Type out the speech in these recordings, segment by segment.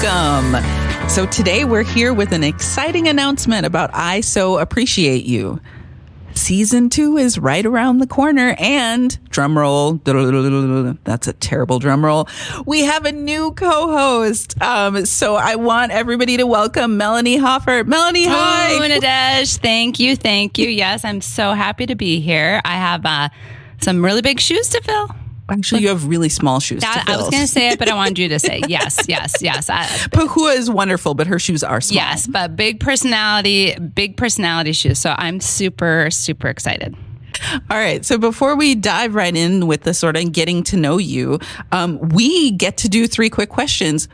welcome. So today we're here with an exciting announcement about I So Appreciate You. Season 2 is right around the corner and, drum roll, that's a terrible drum roll, we have a new co-host. So I want everybody to welcome Melanie Hoffert. Melanie, hi. Oh, Nadege, thank you. Yes, I'm so happy to be here. I have some really big shoes to fill. Actually, you have really small shoes to fill. I was going to say it, but I wanted you to say yes. Pahua is wonderful, but her shoes are small. Yes, but big personality shoes. So I'm super, super excited. All right. So before we dive right in with the sort of getting to know you, we get to do 3 quick questions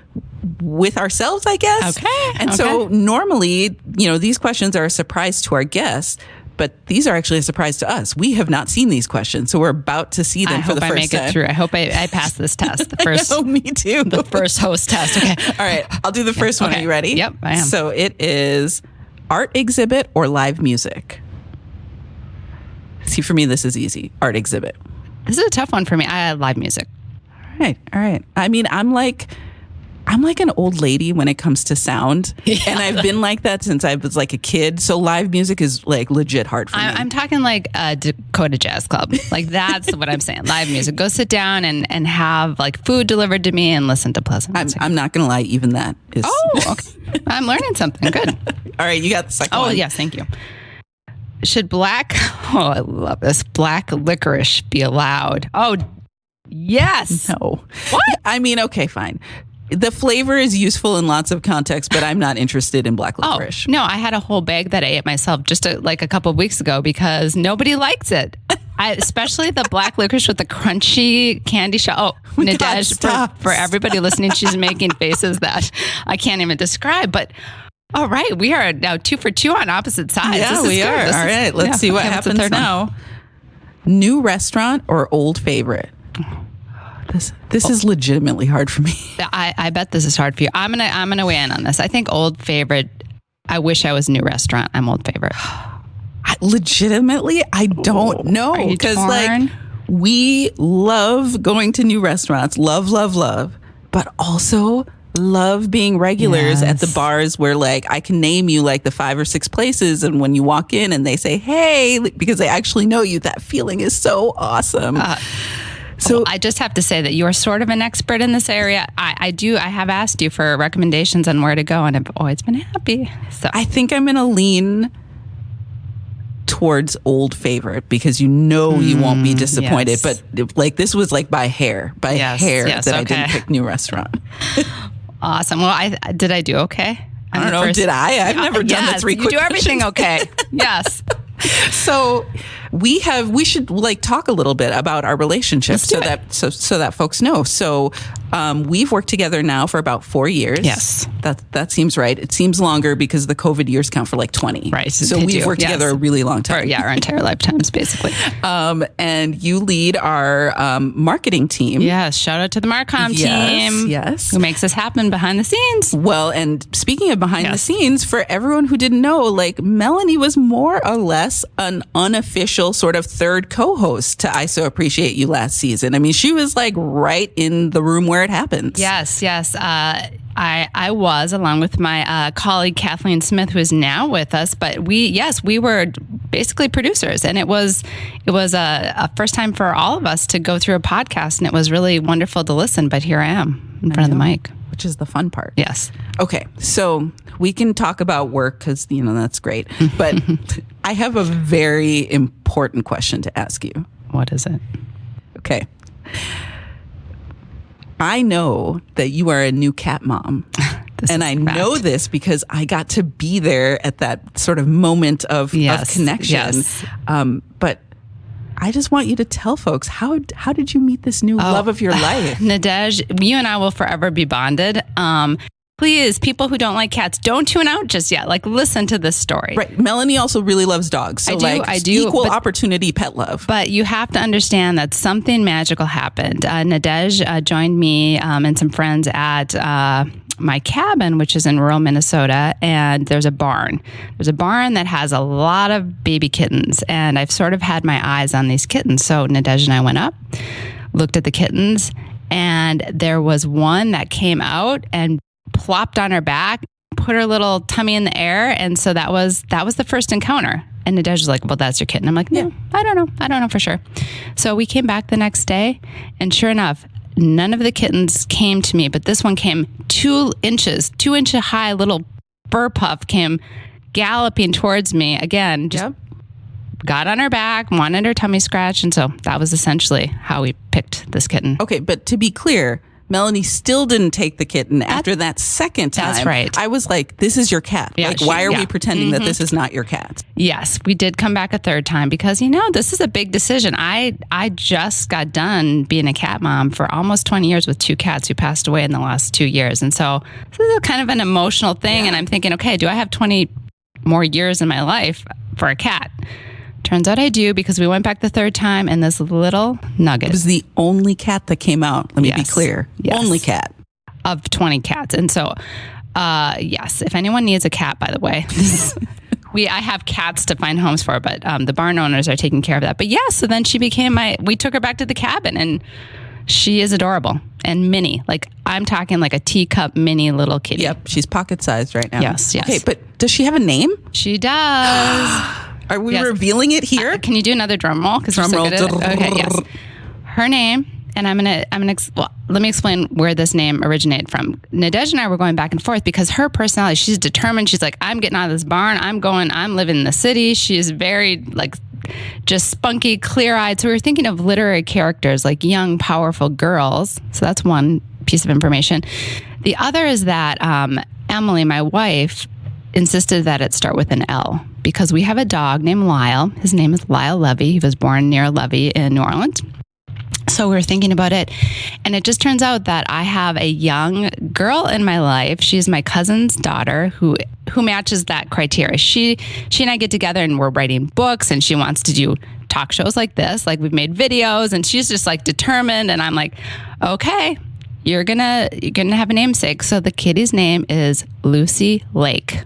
with ourselves, I guess. Okay. And so normally, these questions are a surprise to our guests. But these are actually a surprise to us. We have not seen these questions, so we're about to see them for the first time. I hope I make it through. I hope I pass this test. The first, me too. The first host test. Okay. All right. I'll do the first one. Are you ready? Yep, I am. So it is art exhibit or live music. See, for me, this is easy. Art exhibit. This is a tough one for me. I live music. All right. I mean, I'm like an old lady when it comes to sound. Yeah. And I've been like that since I was like a kid. So live music is like legit hard for me. I'm talking like a Dakota Jazz Club. Like that's what I'm saying. Live music. Go sit down and have like food delivered to me and listen to pleasant music. I'm not going to lie. Even that is. Oh, okay. I'm learning something. Good. All right. You got the second one. Oh, yes. Thank you. Should I love this. Black licorice be allowed? Oh, yes. No. What? I mean, okay, fine. The flavor is useful in lots of contexts, but I'm not interested in black licorice. Oh, no, I had a whole bag that I ate myself just like a couple of weeks ago because nobody likes it. Especially the black licorice with the crunchy candy shell. Oh, Nadege, for everybody listening, she's making faces that I can't even describe. But all right, we are now 2 for 2 on opposite sides. Yeah, we are. All right, let's see what happens now. New restaurant or old favorite? This is legitimately hard for me. I bet this is hard for you. I'm gonna weigh in on this. I think old favorite. I wish I was new restaurant. I'm old favorite. Legitimately, I don't know because like we love going to new restaurants. Love, but also love being regulars at the bars where like I can name you like the 5 or 6 places, and when you walk in and they say hey because they actually know you, that feeling is so awesome. So I just have to say that you're sort of an expert in this area. I have asked you for recommendations on where to go, and I've always been happy. So I think I'm going to lean towards old favorite because you won't be disappointed. Yes. But like this was like by hair that I didn't pick new restaurant. Awesome. Well, did I do okay? I don't know. Did I? I've never done the 3 quick You do everything okay. Yes. So we should like talk a little bit about our relationship so that folks know. So we've worked together now for about 4 years. Yes. That seems right. It seems longer because the COVID years count for like 20. Right. So we've worked together a really long time. Our entire lifetimes, basically. And you lead our marketing team. Yes. Shout out to the Marcom team. Yes. Who makes this happen behind the scenes. Well, and speaking of behind the scenes, for everyone who didn't know, like Melanie was more or less an unofficial sort of third co-host to I So Appreciate You last season. I mean, she was like right in the room where it happens. Yes. I was, along with my colleague Kathleen Smith, who is now with us. But we were basically producers, and it was a first time for all of us to go through a podcast, and it was really wonderful to listen. But here I am in front of the mic, which is the fun part. Yes. Okay, so we can talk about work because that's great, but I have a very important question to ask you. What is it? Okay. I know that you are a new cat mom. And I know this because I got to be there at that sort of moment of connection. Yes. But I just want you to tell folks, how did you meet this new love of your life? Nadege, you and I will forever be bonded. Please, people who don't like cats, don't tune out just yet. Like, listen to this story. Right. Melanie also really loves dogs. So I do. Equal opportunity pet love. But you have to understand that something magical happened. Nadege joined me and some friends at my cabin, which is in rural Minnesota, and there's a barn. There's a barn that has a lot of baby kittens, and I've sort of had my eyes on these kittens. So Nadege and I went up, looked at the kittens, and there was one that came out and plopped on her back, put her little tummy in the air. And so that was the first encounter. And Nadege was like, well, that's your kitten. I'm like, no, I don't know. I don't know for sure. So we came back the next day, and sure enough, none of the kittens came to me, but this one came 2 inch high little fur puff came galloping towards me again. Just got on her back, wanted her tummy scratched. And so that was essentially how we picked this kitten. Okay, but to be clear, Melanie still didn't take the kitten after that second time. That's right. I was like, this is your cat. Yeah, why are we pretending that this is not your cat? Yes, we did come back a third time because, this is a big decision. I just got done being a cat mom for almost 20 years with 2 cats who passed away in the last 2 years. And so this is kind of an emotional thing. And I'm thinking, okay, do I have 20 more years in my life for a cat? Turns out I do, because we went back the third time, and this little nugget. It was the only cat that came out. Let me be clear. Yes. Only cat. Of 20 cats. And so, yes, if anyone needs a cat, by the way, I have cats to find homes for, but the barn owners are taking care of that. But so then she became we took her back to the cabin, and she is adorable and mini. Like, I'm talking like a teacup mini little kitty. Yep, she's pocket sized right now. Yes. Okay, but does she have a name? She does. Are we revealing it here? Can you do another drum roll? Drum roll. Okay, yes. Her name, and let me explain where this name originated from. Nadege and I were going back and forth because her personality, she's determined. She's like, I'm getting out of this barn. I'm living in the city. She is very just spunky, clear-eyed. So we were thinking of literary characters, like young, powerful girls. So that's one piece of information. The other is that Emily, my wife, insisted that it start with an L, because we have a dog named Lyle. His name is Lyle Levy. He was born near Levy in New Orleans. So we were thinking about it, and it just turns out that I have a young girl in my life. She's my cousin's daughter who matches that criteria. She and I get together, and we're writing books, and she wants to do talk shows like this. Like, we've made videos, and she's just determined, and I'm like, okay, you're gonna have a namesake. So the kitty's name is Lucy Lake.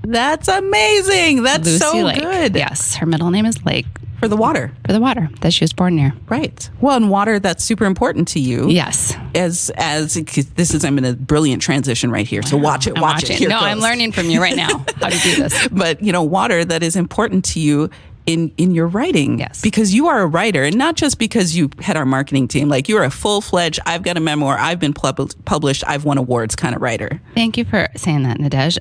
That's amazing. That's Lucy so Lake. good. Yes, her middle name is Lake. For the water. For the water that she was born near. Right. Well, and water, that's super important to you. Yes. I'm in a brilliant transition right here. So watch it. Here no, goes. I'm learning from you right now how to do this. But, water that is important to you in your writing. Yes. Because you are a writer, and not just because you had our marketing team. Like, you're a full-fledged, I've got a memoir, I've been published, I've won awards kind of writer. Thank you for saying that, Nadege.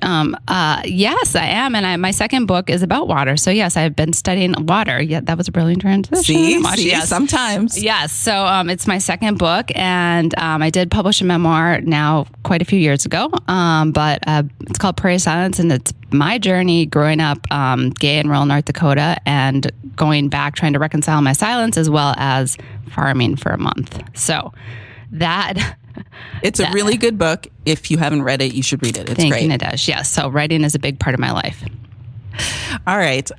Yes, I am. And my second book is about water. So yes, I've been studying water. Yeah, that was a brilliant transition. See, yes. Sometimes. Yes. So it's my second book, and I did publish a memoir now quite a few years ago. But it's called Prairie Silence, and it's my journey growing up gay in rural North Dakota, and going back trying to reconcile my silence, as well as farming for a month. So it's a really good book. If you haven't read it, you should read it. It's great. Thank you, Nadege. Yes. So writing is a big part of my life. All right.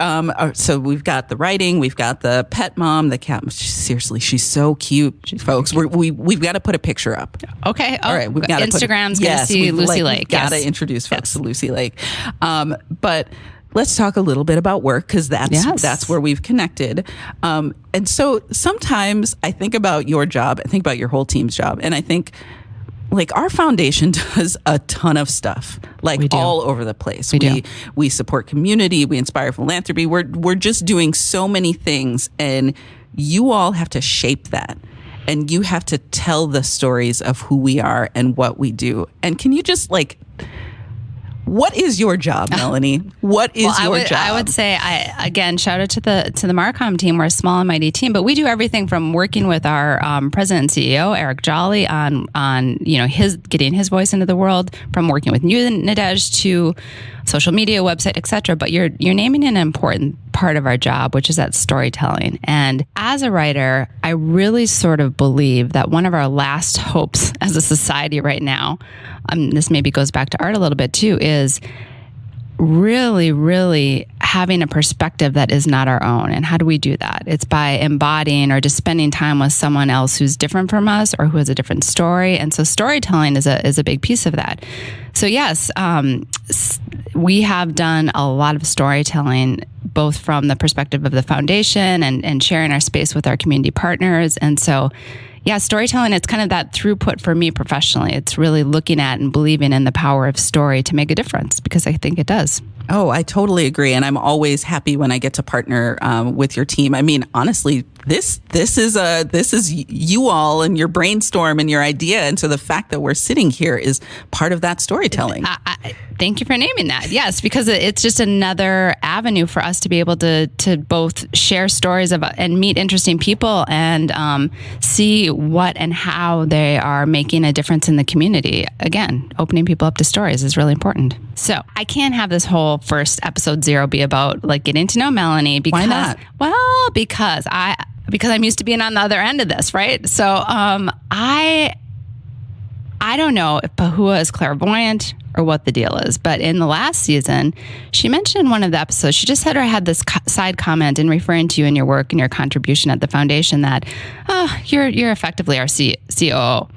So we've got the writing, we've got the pet mom, the cat. Seriously, she's so cute, folks. We've got to put a picture up. Okay. All right. We've got Instagram's going to see Lucy Lake. We've got to introduce folks to Lucy Lake. But let's talk a little bit about work, because that's where we've connected. And so sometimes I think about your job, I think about your whole team's job, and I think, our foundation does a ton of stuff, all over the place. We support community, we inspire philanthropy. We're just doing so many things, and you all have to shape that. And you have to tell the stories of who we are and what we do. And can you just what is your job, Melanie? What is your job? I would say, again, shout out to the Marcom team. We're a small and mighty team, but we do everything from working with our president and CEO, Eric Jolly, on his getting his voice into the world, from working with you, Nadege, to social media, website, etc. But you're naming an important part of our job, which is that storytelling. And as a writer, I really sort of believe that one of our last hopes as a society right now, this maybe goes back to art a little bit too, is really, really having a perspective that is not our own. And how do we do that? It's by embodying or just spending time with someone else who's different from us or who has a different story. And so storytelling is a big piece of that. So yes, we have done a lot of storytelling, both from the perspective of the foundation and sharing our space with our community partners. And so Yeah, storytelling, it's kind of that throughput for me professionally. It's really looking at and believing in the power of story to make a difference, because I think it does. Oh, I totally agree. And I'm always happy when I get to partner with your team. I mean, honestly, this is you all and your brainstorm and your idea. And so the fact that we're sitting here is part of that storytelling. Thank you for naming that. Yes, because it's just another avenue for us to be able to both share stories about and meet interesting people and see what and how they are making a difference in the community. Again, opening people up to stories is really important. So I can't have this whole first episode 0 be about like getting to know Melanie. Because, why not? Well, because I'm used to being on the other end of this, right? So I don't know if Pahua is clairvoyant or what the deal is, but in the last season, she mentioned in one of the episodes, she just had this side comment in referring to you and your work and your contribution at the foundation that, you're effectively our COO.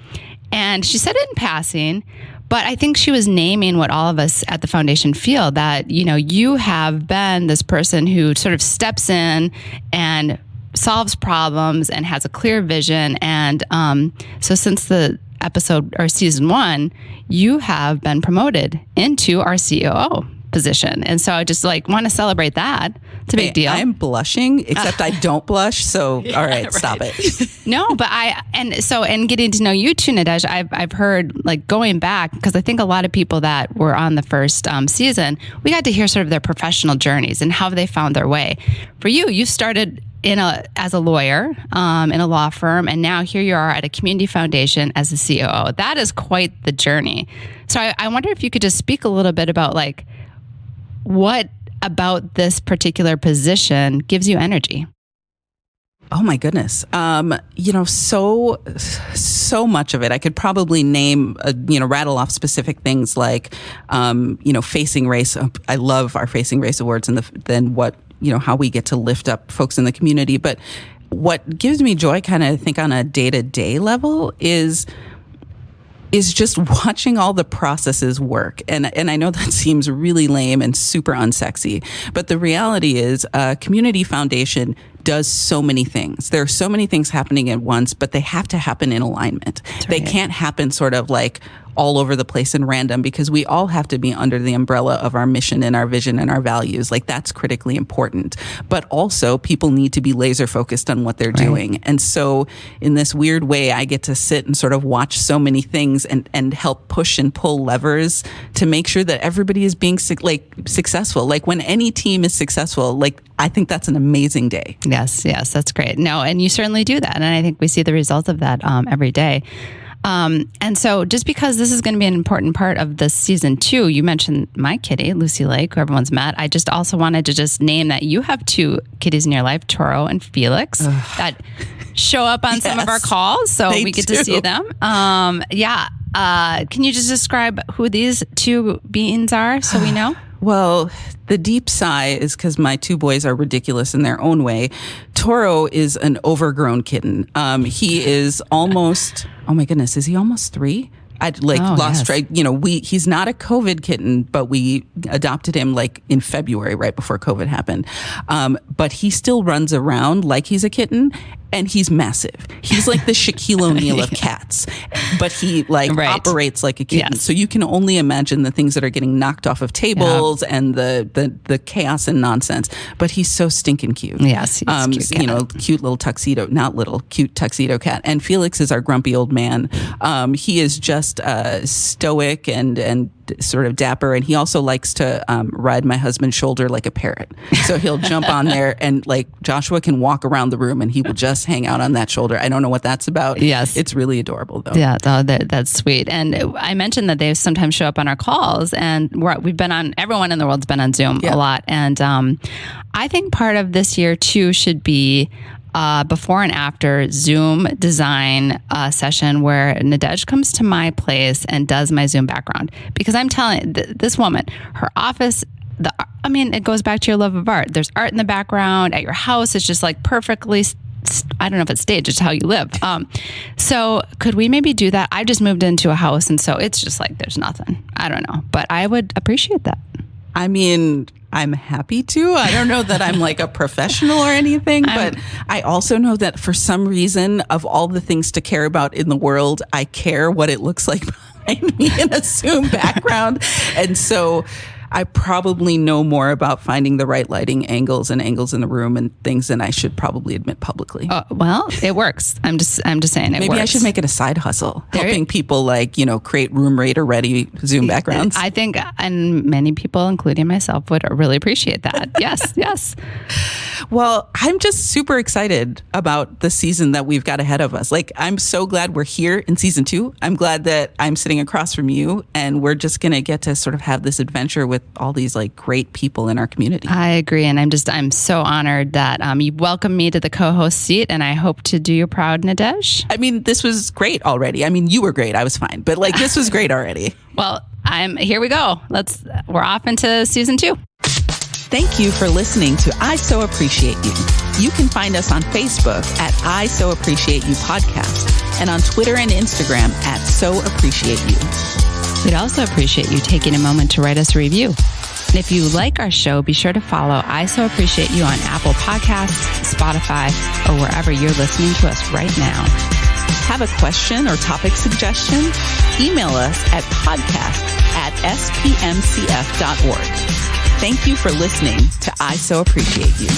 And she said it in passing, but I think she was naming what all of us at the foundation feel, that, you have been this person who sort of steps in and solves problems and has a clear vision. And so since the episode or season 1, you have been promoted into our COO position. And so I just want to celebrate that. It's a big deal. I'm blushing, except I don't blush. So, all right, right. Stop it. No, but and getting to know you too, Nadege, I've heard going back, because I think a lot of people that were on the first season, we got to hear sort of their professional journeys and how they found their way. For you started as a lawyer in a law firm, and now here you are at a community foundation as a COO. That is quite the journey. So I wonder if you could just speak a little bit about what about this particular position gives you energy? Oh my goodness. So much of it. I could probably name, rattle off specific things like, Facing Race. I love our Facing Race Awards and then what, how we get to lift up folks in the community. But what gives me joy kind of, I think, on a day-to-day level is just watching all the processes work. And I know that seems really lame and super unsexy, but the reality is a community foundation does so many things. There are so many things happening at once, but they have to happen in alignment. That's right. They can't happen sort of all over the place and random, because we all have to be under the umbrella of our mission and our vision and our values. That's critically important. But also people need to be laser focused on what they're doing. And so in this weird way, I get to sit and sort of watch so many things and help push and pull levers to make sure that everybody is being successful. When any team is successful, I think that's an amazing day. Yes, that's great. No, and you certainly do that. And I think we see the results of that every day. And so just because this is going to be an important part of this season 2, you mentioned my kitty, Lucy Lake, who everyone's met. I just also wanted to just name that you have 2 kitties in your life, Toro and Felix, that show up on some of our calls. So we get to see them. Can you just describe who these 2 beings are so we know? Well, the deep sigh is because my 2 boys are ridiculous in their own way. Toro is an overgrown kitten. He is almost, oh my goodness, is he almost 3? I'd lost track. He's not a COVID kitten, but we adopted him in February, right before COVID happened. But he still runs around like he's a kitten, and he's massive. He's like the Shaquille O'Neal of cats, but he operates like a kitten. Yes. So you can only imagine the things that are getting knocked off of tables and the chaos and nonsense. But he's so stinking cute. Yes, he's cute little tuxedo, not little, cute tuxedo cat. And Felix is our grumpy old man. He is just stoic and sort of dapper, and he also likes to ride my husband's shoulder like a parrot. So he'll jump on there, and Joshua can walk around the room and he will just hang out on that shoulder. I don't know what that's about. Yes. It's really adorable though. Yeah, that's sweet. And I mentioned that they sometimes show up on our calls, and we've been on, everyone in the world's been on Zoom a lot. And I think part of this year too should be before and after Zoom design session where Nadege comes to my place and does my Zoom background. Because I'm telling this woman, her office, it goes back to your love of art. There's art in the background at your house. It's just perfectly, I don't know if it's staged, it's how you live. So could we maybe do that? I just moved into a house, and so it's just there's nothing. I don't know, but I would appreciate that. I'm happy to. I don't know that I'm like a professional or anything, but I also know that for some reason, of all the things to care about in the world, I care what it looks like behind me in a Zoom background. And so I probably know more about finding the right lighting angles and angles in the room and things than I should probably admit publicly. Well, it works. I'm just saying it Maybe works. I should make it a side hustle, helping people like, create room rater ready Zoom backgrounds. I think, and many people, including myself, would really appreciate that. Yes, yes. Well, I'm just super excited about the season that we've got ahead of us. Like, I'm so glad we're here in season 2. I'm glad that I'm sitting across from you and we're just going to get to sort of have this adventure with all these like great people in our community. I agree. And I'm so honored that you welcomed me to the co-host seat, and I hope to do you proud, Nadege. I mean, this was great already. I mean, you were great. I was fine. But like, this was great already. Well, here we go. We're off into season 2. Thank you for listening to I So Appreciate You. You can find us on Facebook at I So Appreciate You Podcast and on Twitter and Instagram at So Appreciate You. We'd also appreciate you taking a moment to write us a review. And if you like our show, be sure to follow I So Appreciate You on Apple Podcasts, Spotify, or wherever you're listening to us right now. Have a question or topic suggestion? Email us at podcast@spmcf.org. Thank you for listening to I So Appreciate You.